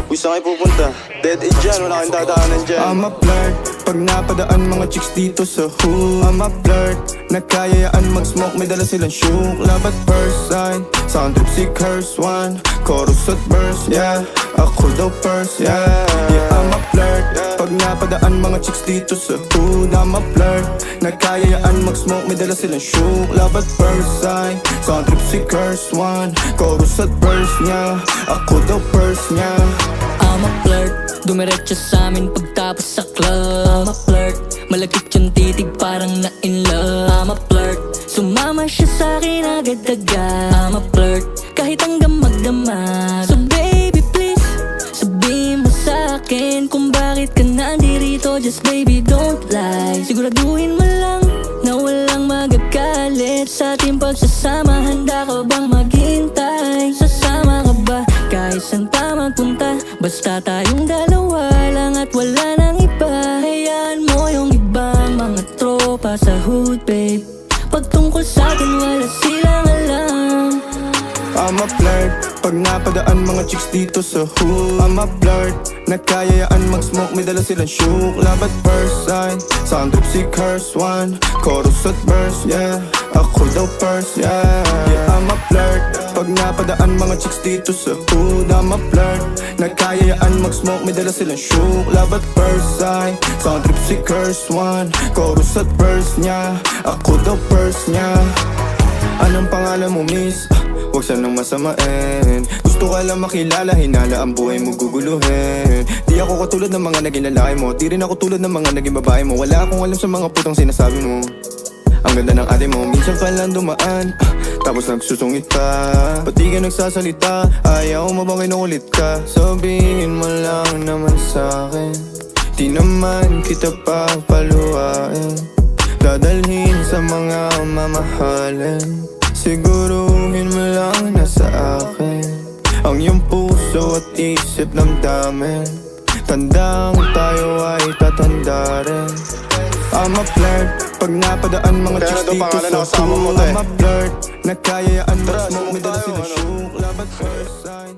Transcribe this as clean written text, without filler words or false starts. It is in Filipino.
Uy, saan kayo pupunta? Dead end dyan, wala kang dadaanan dyan. I'm a flirt, pag napadaan mga chicks dito sa hood. I'm a flirt, nakayayaan mag-smoke, may dala silang shook. Love at first sight, sound trip si curse one. Chorus at verse, yeah, ako daw first, yeah. Yeah, I'm a flirt, pag napadaan mga chicks dito sa hood. I'm a flirt, nakayayaan mag-smoke, may dala silang shook. Love at first sight, sound trip si curse one. Chorus at verse, yeah, ako daw first, yeah. I'm a flirt, dumiretso sa amin pagtapos sa club. I'm a flirt, malagkit yung titig parang na in love. I'm a flirt, sumama siya sa akin agad-agad. I'm a flirt, kahit hanggang magdamag. So baby please, sabihin mo sa akin kung bakit ka nandirito. Just baby don't lie, siguraduhin mo lang na walang magagalit sa ating pagsasama. Handa ka bang maghintay? Sasama ka ba kahit saan pa magpunta? Basta tayong dalawa lang at wala nang iba. Hayaan mo yung ibang mga tropa sa hood, babe. Pagtungkol sa atin wala silang alam. I'm a flirt, pag napadaan mga chicks dito sa hood. I'm a flirt, nakayayaan mag-smoke, may dala silang shook. Love at first sight, sound trip si curse one. Chorus at verse, yeah, ako daw first, yeah. Yeah, I'm a flirt, pag napadaan mga chicks dito sa hood. I'm a flirt, nakayayaan mag-smoke, may dala silang shook. Love at first sight, sound trip si curse one. Chorus at verse, yeah, ako daw first, yeah. Anong pangalan mo, miss? Huwag sanang masamain. Gusto ka lang makilala, hinala ang buhay mo guguluhin. Di ako katulad ng mga naging lalaki mo, di rin ako tulad ng mga naging babae mo. Wala akong alam sa mga putang sinasabi mo. Ang ganda ng ate mo, minsan ka lang dumaan, tapos nagsusungit pa. Ba't di ka nagsasalita? Ayaw mo bang kinukulit ka? Sabihin mo lang naman sa'kin, di naman kita papaluhain. Dadalhin sa mga mamahalin. Siguruhin mo lang na sa akin ang iyong puso at isip damdamin. Tandang tayo ay tatanda rin. I'm a flirt, pag napadaan mga chicks dito sa hood. I'm a flirt, nakayayaan mag-smoke, may dala silang shook. Love at first sight.